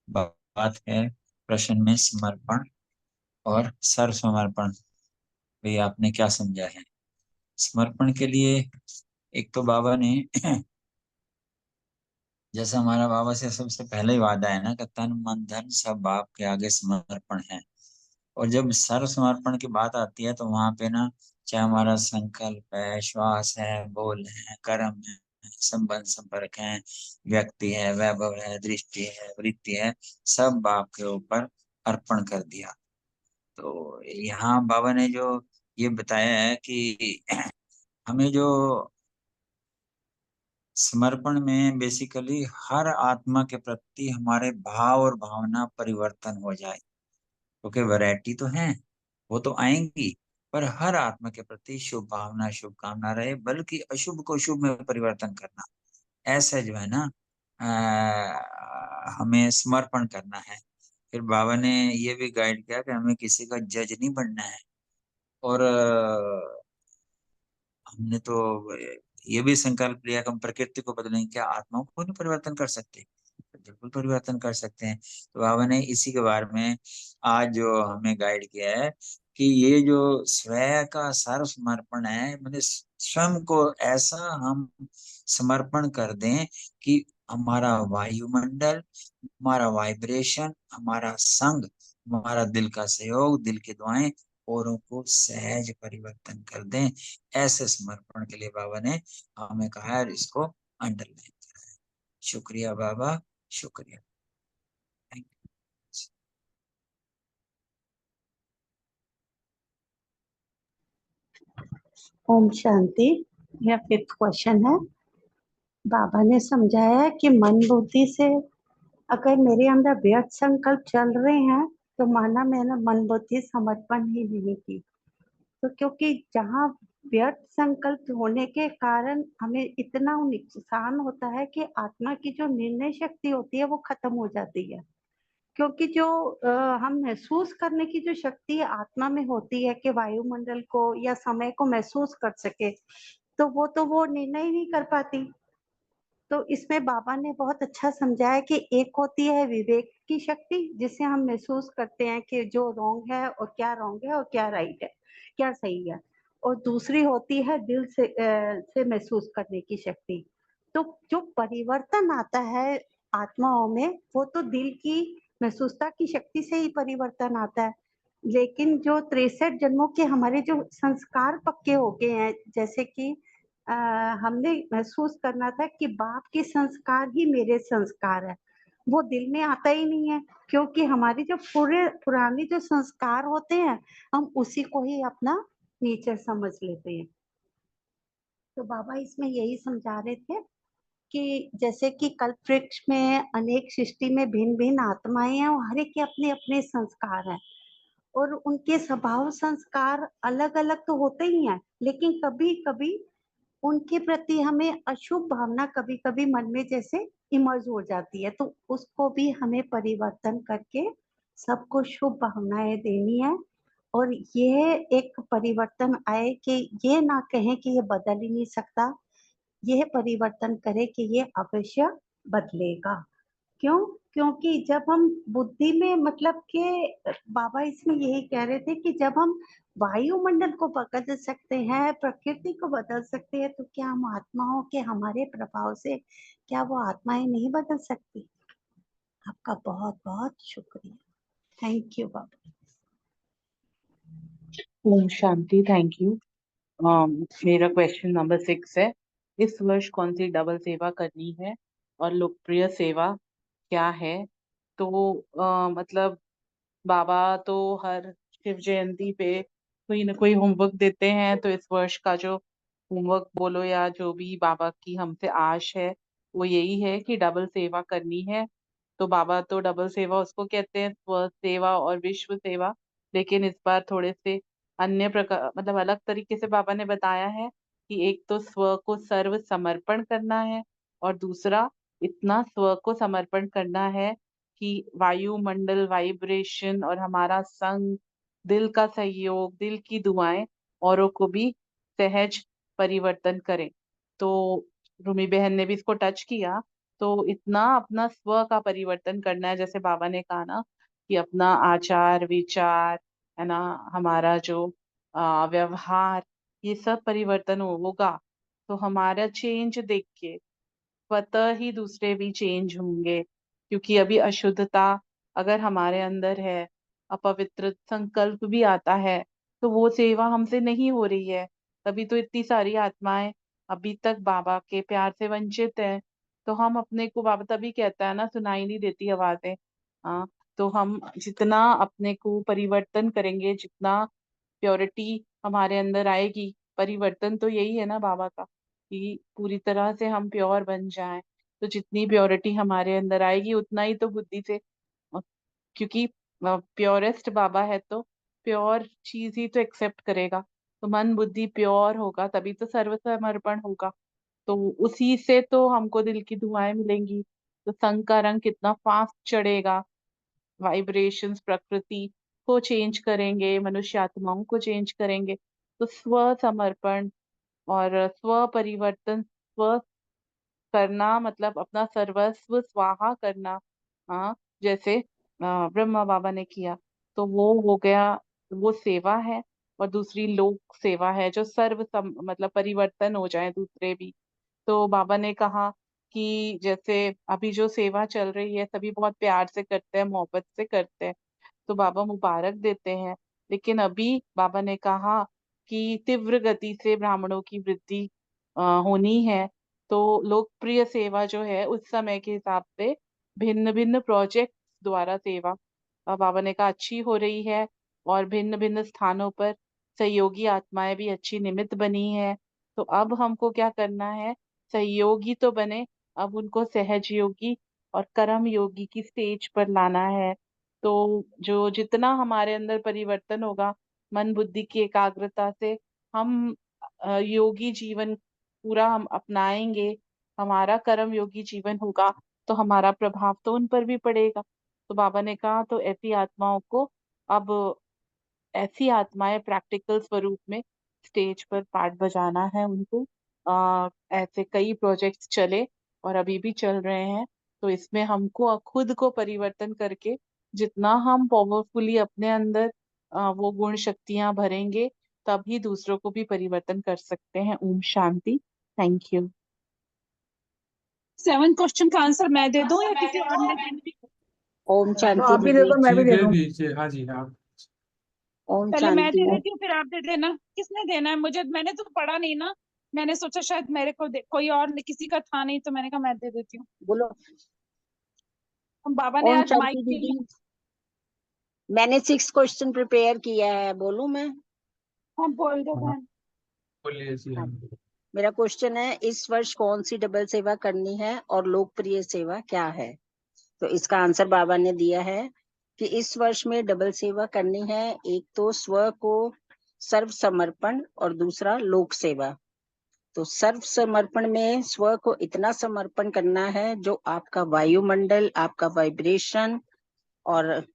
बात है प्रश्न में समर्पण और सर्व समर्पण। भाई आपने क्या समझा है समर्पण के लिए? एक तो बाबा ने जैसे हमारा बाबा से सबसे पहले ही वादा है ना कि तन मन धन सब बाप के आगे समर्पण है। और जब सर्व समर्पण की बात आती है तो वहां पे ना, चाहे हमारा संकल्प है, श्वास है, बोल है, कर्म है, संबंध संपर्क है, व्यक्ति है, वैभव है, दृष्टि है, वृत्ति है, सब बाप के ऊपर अर्पण कर दिया। तो यहाँ बाबा ने जो ये बताया है कि हमें जो समर्पण में बेसिकली हर आत्मा के प्रति हमारे भाव और भावना परिवर्तन हो जाए, क्योंकि वैरायटी तो है, वो तो आएंगी, पर हर आत्मा के प्रति शुभ भावना शुभकामना रहे, बल्कि अशुभ को शुभ में परिवर्तन करना, ऐसा जो है ना हमें समर्पण करना है। फिर बाबा ने ये भी गाइड किया कि हमें किसी का जज नहीं बनना है। और हमने तो ये भी संकल्प लिया कि हम प्रकृति को बदलेंगे, क्या आत्माओं को नहीं परिवर्तन कर सकते? बिल्कुल परिवर्तन कर सकते हैं। तो बाबा ने इसी के बारे में आज जो हमें गाइड किया है कि ये जो स्वयं का सर्व समर्पण है, मतलब स्वयं को ऐसा हम समर्पण कर दें कि हमारा वायुमंडल, हमारा वाइब्रेशन, हमारा संग, हमारा दिल का सहयोग, दिल की दुआएं औरों को सहज परिवर्तन कर दें। ऐसे समर्पण के लिए बाबा ने हमें कहा है, इसको अंडरलाइन करा है। शुक्रिया बाबा, शुक्रिया। थैंक ओम शांति। यह 5th क्वेश्चन है। बाबा ने समझाया है कि मन बुद्धि से अगर मेरे अंदर व्यर्थ संकल्प चल रहे हैं तो माना मैंने मन बुद्धि समर्पण ही नहीं की। तो क्योंकि जहाँ व्यर्थ संकल्प होने के कारण हमें इतना नुकसान होता है कि आत्मा की जो निर्णय शक्ति होती है वो खत्म हो जाती है। क्योंकि जो हम महसूस करने की जो शक्ति आत्मा में होती है कि वायुमंडल को या समय को महसूस कर सके, तो वो निर्णय नहीं कर पाती। तो इसमें बाबा ने बहुत अच्छा समझाया कि एक होती है विवेक की शक्ति, जिससे हम महसूस करते हैं कि जो रॉन्ग है और क्या रॉन्ग है और क्या राइट है, क्या सही है। और दूसरी होती है दिल से महसूस करने की शक्ति। तो जो परिवर्तन आता है आत्माओं में वो तो दिल की महसूसता की शक्ति से ही परिवर्तन आता है। लेकिन जो 63 जन्मों के हमारे जो संस्कार पक्के हो गए हैं, जैसे कि हमने महसूस करना था कि बाप के संस्कार ही मेरे संस्कार है, वो दिल में आता ही नहीं है। क्योंकि हमारे जो पुराने जो संस्कार होते हैं हम उसी को ही अपना नेचर समझ लेते हैं। तो बाबा इसमें यही समझा रहे थे कि जैसे कि कल्प वृक्ष में अनेक सृष्टि में भिन्न भिन्न आत्माएं हैं और हर एक के अपने अपने संस्कार हैं और उनके स्वभाव संस्कार अलग अलग तो होते ही हैं, लेकिन कभी कभी उनके प्रति हमें अशुभ भावना कभी कभी मन में जैसे इमर्ज हो जाती है। तो उसको भी हमें परिवर्तन करके सबको शुभ भावनाएं देनी है। और ये एक परिवर्तन आए कि ये ना कहें कि ये बदल ही नहीं सकता, यह परिवर्तन करे कि ये अवश्य बदलेगा। क्यों? क्योंकि जब हम बुद्धि में मतलब के बाबा इसमें यही कह रहे थे कि जब हम वायुमंडल को बदल सकते हैं, प्रकृति को बदल सकते हैं, तो क्या हम आत्माओं के हमारे प्रभाव से क्या वो आत्माएं नहीं बदल सकती? आपका बहुत बहुत शुक्रिया। थैंक यू बाबा। ओम शांति। Thank you. मेरा क्वेश्चन नंबर 6 है, इस वर्ष कौन सी डबल सेवा करनी है और लोकप्रिय सेवा क्या है? तो मतलब बाबा तो हर शिव जयंती पे कोई ना कोई होमवर्क देते हैं, तो इस वर्ष का जो होमवर्क बोलो या जो भी बाबा की हमसे आश है वो यही है कि डबल सेवा करनी है। तो बाबा तो डबल सेवा उसको कहते हैं, स्व सेवा और विश्व सेवा, लेकिन इस बार थोड़े से अन्य प्रकार, मतलब अलग तरीके से बाबा ने बताया है कि एक तो स्व को सर्व समर्पण करना है, और दूसरा इतना स्व को समर्पण करना है कि वायुमंडल वाइब्रेशन और हमारा संग, दिल का सहयोग, दिल की दुआएं औरों को भी सहज परिवर्तन करें। तो रूमी बहन ने भी इसको टच किया। तो इतना अपना स्व का परिवर्तन करना है, जैसे बाबा ने कहा ना कि अपना आचार विचार, है ना, हमारा जो व्यवहार, ये सब परिवर्तन होगा तो हमारा चेंज देख के स्वतः ही दूसरे भी चेंज होंगे। क्योंकि अभी अशुद्धता अगर हमारे अंदर है, अपवित्र संकल्प भी आता है, तो वो सेवा हमसे नहीं हो रही है। तभी तो इतनी सारी आत्माएं अभी तक बाबा के प्यार से वंचित है। तो हम अपने को, बाबा तभी कहता है ना, सुनाई नहीं देती आवाजें। हाँ, तो हम जितना अपने को परिवर्तन करेंगे, जितना प्योरिटी हमारे अंदर आएगी, परिवर्तन तो यही है ना बाबा का, कि पूरी तरह से हम प्योर बन जाएं। तो जितनी प्योरिटी हमारे अंदर आएगी उतना ही तो बुद्धि से, अ, क्योंकि प्योरेस्ट बाबा है तो प्योर चीज ही तो एक्सेप्ट करेगा। तो मन बुद्धि प्योर होगा तभी तो सर्व समर्पण होगा। तो उसी से तो हमको दिल की दुआएं मिलेंगी। तो संग का रंग कितना फास्ट चढ़ेगा, वाइब्रेशंस प्रकृति को चेंज करेंगे, मनुष्य आत्माओं को चेंज करेंगे। तो स्व समर्पण और स्व परिवर्तन, स्व करना मतलब अपना सर्वस्व स्वाहा करना। हाँ, जैसे ब्रह्मा बाबा ने किया, तो वो हो गया, वो सेवा है। और दूसरी लोक सेवा है जो मतलब परिवर्तन हो जाए दूसरे भी। तो बाबा ने कहा कि जैसे अभी जो सेवा चल रही है सभी बहुत प्यार से करते हैं, मोहब्बत से करते हैं, तो बाबा मुबारक देते हैं। लेकिन अभी बाबा ने कहा कि तीव्र गति से ब्राह्मणों की वृद्धि होनी है। तो लोकप्रिय सेवा जो है उस समय के हिसाब से भिन्न भिन्न प्रोजेक्ट द्वारा सेवा बाबा ने कहा अच्छी हो रही है। और भिन्न भिन्न स्थानों पर सहयोगी आत्माएं भी अच्छी निमित्त बनी है। तो अब हमको क्या करना है, सहयोगी तो बने, अब उनको सहज योगी और कर्म योगी की स्टेज पर लाना है। तो जो जितना हमारे अंदर परिवर्तन होगा मन बुद्धि की एकाग्रता से, हम योगी जीवन पूरा हम अपनाएंगे, हमारा कर्म योगी जीवन होगा, तो हमारा प्रभाव तो उन पर भी पड़ेगा। तो बाबा ने कहा तो ऐसी आत्माओं को अब, ऐसी आत्माएं प्रैक्टिकल स्वरूप में स्टेज पर पार्ट बजाना है उनको। ऐसे कई प्रोजेक्ट्स चले और अभी भी चल रहे हैं। तो इसमें हमको खुद को परिवर्तन करके जितना हम पावरफुली अपने अंदर वो गुण शक्तियां भरेंगे, तभी दूसरों को भी परिवर्तन कर सकते हैं। ओम शांति। Thank you. 7 क्वेश्चन का आंसर मैं दे दूं या किसी और ने देना है? ओम तो शांति आप भी दे दीदी। दो, मैं भी जी दे दे दूं। दीजिए, हाँ जी हाँ। ओम पहले मैं शांति। दे देती हूँ फिर आप दे देना। किसने देना है? मुझे, मैंने तो पढ़ा नहीं ना, मैंने सोचा शायद मेरे को कोई और किसी का था नहीं, तो मैंने कहा मैं दे देती हूँ। बोलो। बाबा ने ओम आज माइक शांति के दीदी। लिए, मैंने 6 क्वेश्चन प्रिपेयर किया है, बोलूं मैं? हाँ बोल दो हाँ, बहन। बोलिए जी हाँ। हाँ। मेरा क्वेश्चन है, इस वर्ष कौन सी डबल सेवा करनी है और लोकप्रिय सेवा क्या है? तो इसका आंसर बाबा ने दिया है कि इस वर्ष में डबल सेवा करनी है। एक तो स्व को सर्व समर्पण और दूसरा लोक सेवा। तो सर्व समर्पण में स्व को इतना समर्पण करना है जो आपका वायुमंडल, आपका वाइब्रेशन और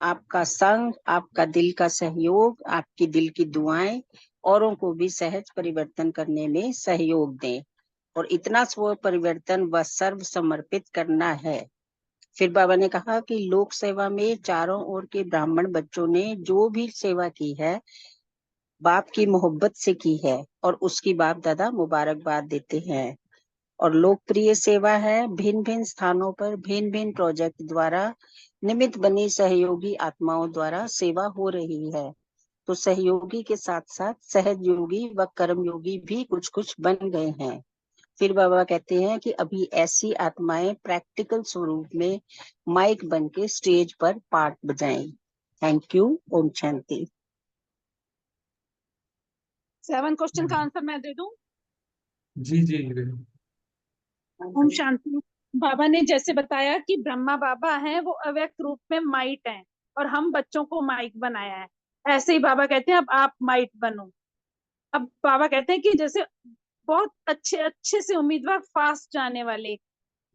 आपका संग, आपका दिल का सहयोग, आपकी दिल की दुआएं औरों को भी सहज परिवर्तन करने में सहयोग दें। और इतना स्व परिवर्तन व सर्व समर्पित करना है। फिर बाबा ने कहा कि लोक सेवा में चारों ओर के ब्राह्मण बच्चों ने जो भी सेवा की है बाप की मोहब्बत से की है, और उसकी बाप दादा मुबारकबाद देते हैं। और लोकप्रिय सेवा है, भिन्न भिन्न स्थानों पर भिन्न भिन्न प्रोजेक्ट द्वारा निमित्त बनी सहयोगी आत्माओं द्वारा सेवा हो रही है। तो सहयोगी के साथ साथ सहज योगी व कर्म योगी भी कुछ कुछ बन गए हैं। फिर बाबा कहते हैं कि अभी ऐसी आत्माएं प्रैक्टिकल स्वरूप में माइक बन के स्टेज पर पार्ट बजाएं। Thank you. ओम शांति। 7 क्वेश्चन का आंसर मैं दे दूं? जी जी ओम शांति। बाबा ने जैसे बताया कि ब्रह्मा बाबा हैं, वो अव्यक्त रूप में माइट हैं और हम बच्चों को माइक बनाया है। ऐसे ही बाबा कहते हैं अब आप माइट बनो। अब बाबा कहते हैं कि जैसे बहुत अच्छे अच्छे से उम्मीदवार फास्ट जाने वाले,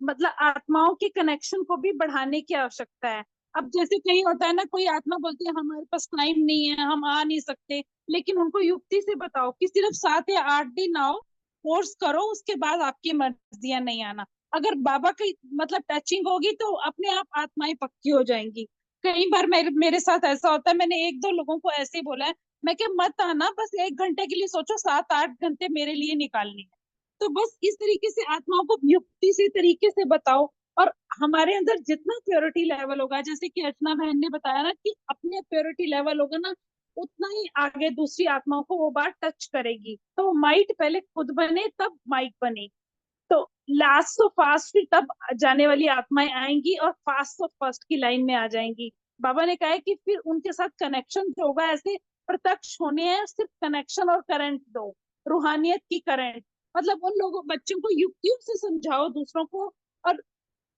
मतलब आत्माओं के कनेक्शन को भी बढ़ाने की आवश्यकता है। अब जैसे कहीं होता है ना, कोई आत्मा बोलती है हमारे पास टाइम नहीं है, हम आ नहीं सकते, लेकिन उनको युक्ति से बताओ कि सिर्फ 7 या 8 दिन आओ, कोर्स करो, उसके बाद आपकी मर्जी है नहीं आना। अगर बाबा की मतलब टचिंग होगी तो अपने आप आत्माएं पक्की हो जाएंगी। कई बार मेरे साथ ऐसा होता है, मैंने 1-2 लोगों को ऐसे ही बोला है, मैं क्या मत आना, बस 1 घंटे के लिए सोचो, 7-8 घंटे मेरे लिए निकालने हैं। तो बस इस तरीके से आत्माओं को युक्ति से तरीके से बताओ। और हमारे अंदर जितना प्योरिटी लेवल होगा, जैसे कि अर्चना बहन ने बताया ना कि अपने प्योरिटी लेवल होगा ना, उतना ही आगे दूसरी आत्माओं को वो बात टच करेगी। तो माइट पहले खुद बने तब माइक बने। तो लास्ट तो फास्ट फिर तब जाने वाली आत्माएं आएंगी और फास्ट तो फर्स्ट की लाइन में आ जाएंगी। बाबा ने कहा है कि फिर उनके साथ कनेक्शन जो होगा, ऐसे प्रत्यक्ष होने हैं, सिर्फ कनेक्शन और करंट दो, रूहानियत की करंट। मतलब उन लोगों बच्चों को युक्तियों से समझाओ दूसरों को, और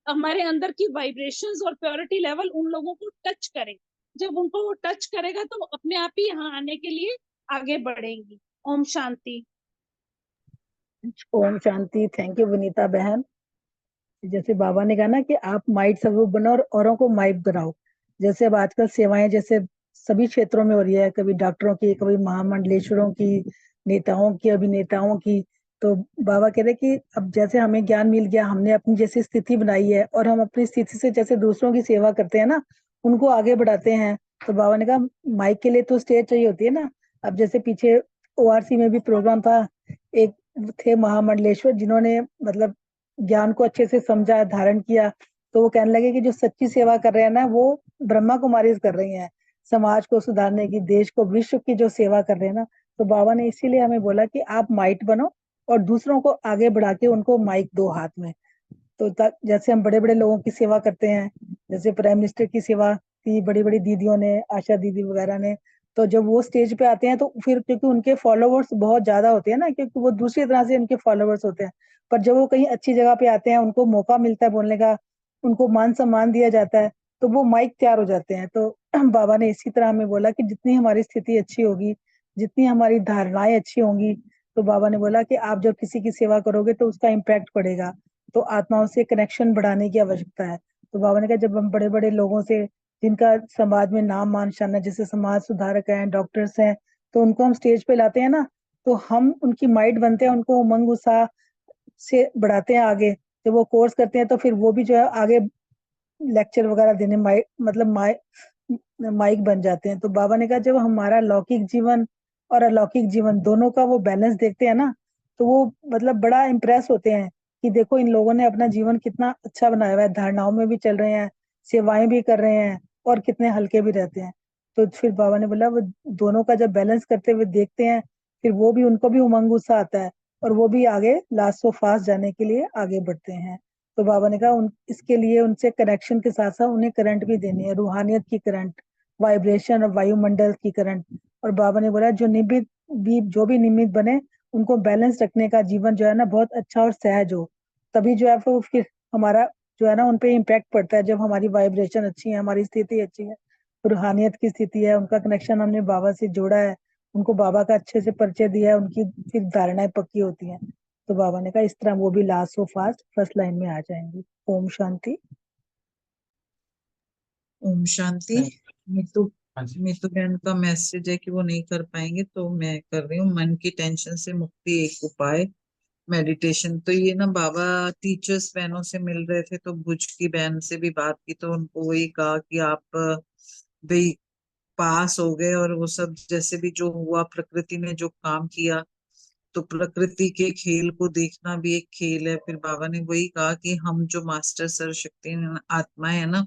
हमारे अंदर की वाइब्रेशंस और प्योरिटी लेवल उन लोगों को टच करे। जब उनको वो टच करेगा तो अपने आप ही यहाँ आने के लिए आगे बढ़ेंगी। ओम शांति। ओम शांति। थैंक यू विनीता बहन। जैसे बाबा ने कहा ना कि आप माइट स्वरूप बनो और औरों को माइट बनाओ। जैसे अब आजकल सेवाएं जैसे सभी क्षेत्रों में हो रही है, कभी डॉक्टरों की, कभी महामंडलेश्वरों की, नेताओं की, अभिनेताओं की। तो बाबा कह रहे कि अब जैसे हमें ज्ञान मिल गया, हमने अपनी जैसी स्थिति बनाई है और हम अपनी स्थिति से जैसे दूसरों की सेवा करते हैं ना, उनको आगे बढ़ाते हैं। तो बाबा ने कहा माइक के लिए तो स्टेज चाहिए होती है ना। अब जैसे पीछे ORC में भी प्रोग्राम था, एक थे महामंडलेश्वर जिन्होंने मतलब ज्ञान को अच्छे से समझा, धारण किया। तो वो कहने लगे कि जो सच्ची सेवा कर रहे हैं ना, वो ब्रह्मा कुमारी कर रही हैं, समाज को सुधारने की, देश को, विश्व की जो सेवा कर रहे हैं ना। तो बाबा ने इसीलिए हमें बोला कि आप माइट बनो और दूसरों को आगे बढ़ा के उनको माइक दो हाथ में। तो जैसे हम बड़े बड़े लोगों की सेवा करते हैं, जैसे प्राइम मिनिस्टर की सेवा की बड़ी बड़ी दीदियों ने, आशा दीदी वगैरह ने, तो जब वो स्टेज पे आते हैं तो फिर क्योंकि उनके फॉलोवर्स बहुत ज्यादा होते हैं ना, क्योंकि वो दूसरी तरह से उनके फॉलोवर्स होते हैं, पर जब वो कहीं अच्छी जगह पे आते हैं, उनको मौका मिलता है बोलने का, उनको मान सम्मान दिया जाता है, तो वो माइक तैयार हो जाते हैं। तो बाबा ने इसी तरह हमें बोला कि जितनी हमारी स्थिति अच्छी होगी, जितनी हमारी धारणाएं अच्छी होंगी, तो बाबा ने बोला कि आप जब किसी की सेवा करोगे तो उसका इम्पैक्ट पड़ेगा। तो आत्माओं से कनेक्शन बढ़ाने की आवश्यकता है। तो बाबा ने कहा जब हम बड़े बड़े लोगों से, जिनका समाज में नाम मान शान है, जैसे समाज सुधारक हैं, डॉक्टर्स हैं, तो उनको हम स्टेज पे लाते हैं ना, तो हम उनकी माइट बनते हैं, उनको उमंग उत्साह से बढ़ाते हैं आगे। जब वो कोर्स करते हैं तो फिर वो भी जो है आगे लेक्चर वगैरह देने माइक बन जाते हैं। तो बाबा ने कहा जब हमारा लौकिक जीवन और अलौकिक जीवन दोनों का वो बैलेंस देखते हैं ना, तो वो मतलब बड़ा इम्प्रेस होते हैं कि देखो इन लोगों ने अपना जीवन कितना अच्छा बनाया हुआ है, धारणाओं में भी चल रहे हैं, सेवाएं भी कर रहे हैं और कितने हल्के भी रहते हैं। तो फिर बाबा ने बोला वो दोनों का जब बैलेंस करते हुए देखते हैं, फिर वो भी, उनको भी उमंग उत्साह आता है और वो भी आगे लास्ट ऑफ फास्ट जाने के लिए आगे बढ़ते हैं। तो बाबा ने कहा इसके लिए उनसे कनेक्शन के साथ साथ उन्हें करंट भी देनी है, रूहानियत की करंट, वाइब्रेशन और वायुमंडल की करंट। और बाबा ने बोला जो भी निमित्त बने, उनको बैलेंस रखने का जीवन जो है ना बहुत अच्छा और सहज हो, तभी जो है वो फिर हमारा जो है ना उन पे इम्पैक्ट पड़ता है। जब हमारी वाइब्रेशन अच्छी है, हमारी स्थिति अच्छी है, रूहानियत की स्थिति है, उनका कनेक्शन हमने बाबा से जोड़ा है, उनको बाबा का अच्छे से परिचय दिया है, उनकी फिर धारणाएं पक्की होती हैं। तो बाबा ने कहा इस तरह वो भी last so fast first line में आ जाएंगी। ओम शांति। ओम शांति। मीतू हाँ जी। मीतू बहन का मैसेज है कि वो नहीं कर पाएंगे, तो मैं कर रही हूँ। मन की टेंशन से मुक्ति एक उपाय, मेडिटेशन। तो ये ना बाबा टीचर्स बहनों से मिल रहे थे, तो भुज की बहन से भी बात की, तो उनको वही कहा कि आप भाई पास हो गए, और वो सब जैसे भी जो हुआ, प्रकृति ने जो काम किया, तो प्रकृति के खेल को देखना भी एक खेल है। फिर बाबा ने वही कहा कि हम जो मास्टर सर्वशक्ति आत्माएं है ना,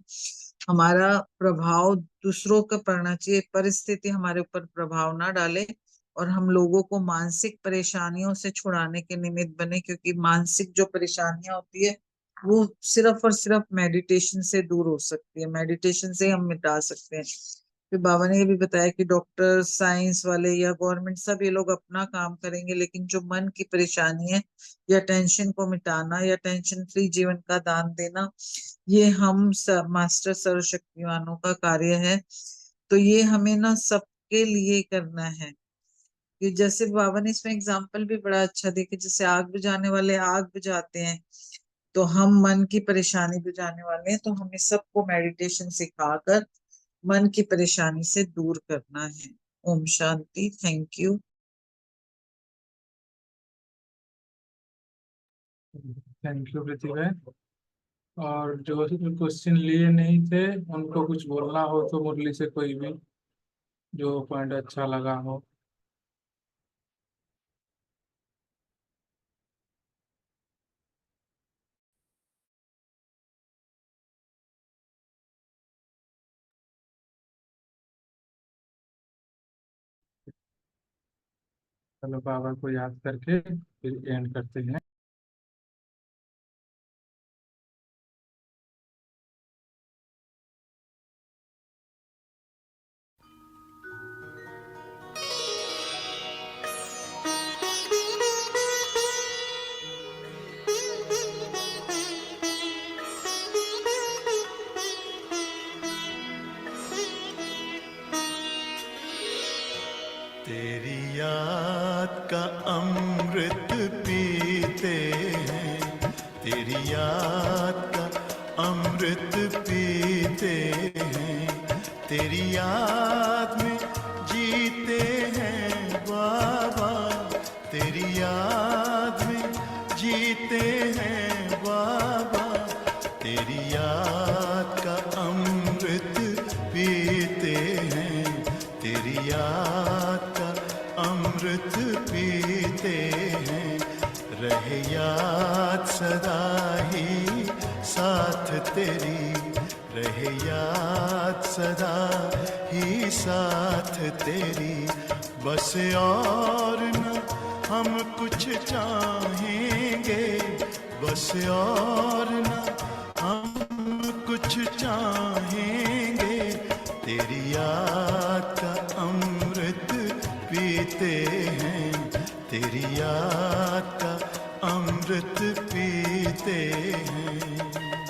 हमारा प्रभाव दूसरों का पड़ना चाहिए, परिस्थिति हमारे ऊपर प्रभाव ना डाले, और हम लोगों को मानसिक परेशानियों से छुड़ाने के निमित्त बने, क्योंकि मानसिक जो परेशानियां होती है वो सिर्फ और सिर्फ मेडिटेशन से दूर हो सकती है, मेडिटेशन से हम मिटा सकते हैं। फिर बाबा ने ये भी बताया कि डॉक्टर, साइंस वाले या गवर्नमेंट सब ये लोग अपना काम करेंगे, लेकिन जो मन की परेशानी है या टेंशन को मिटाना या टेंशन फ्री जीवन का दान देना, ये हम मास्टर सर्वशक्तिमानों का कार्य है। तो ये हमें ना सबके लिए करना है। कि जैसे बाबा ने इसमें एग्जाम्पल भी बड़ा अच्छा दिया कि जैसे आग बुझाने वाले आग बुझाते हैं, तो हम मन की परेशानी बुझाने वाले हैं, तो हमें सबको मेडिटेशन सिखाकर मन की परेशानी से दूर करना है। ओम शांति। Thank you. Thank you Pratibha. और जो क्वेश्चन लिए नहीं थे उनको कुछ बोलना हो तो मुरली से कोई भी जो पॉइंट अच्छा लगा हो। चलो बाबा को याद करके फिर एंड करते हैं। तेरी याद का अमृत पीते हैं, तेरी याद का अमृत पीते हैं, तेरी याद में जीते हैं बाबा, तेरी याद में जीते हैं बाबा, तेरी याद का अमृत पीते हैं, तेरी याद का अमृत पीते हैं, रहे याद सदा ही साथ तेरी, रहे याद सदा ही साथ तेरी, बस और न हम कुछ चाहेंगे, बस और न हम कुछ चाहेंगे, तेरी याद का अमृत पीते हैं, तेरी याद का अमृत पीते हैं।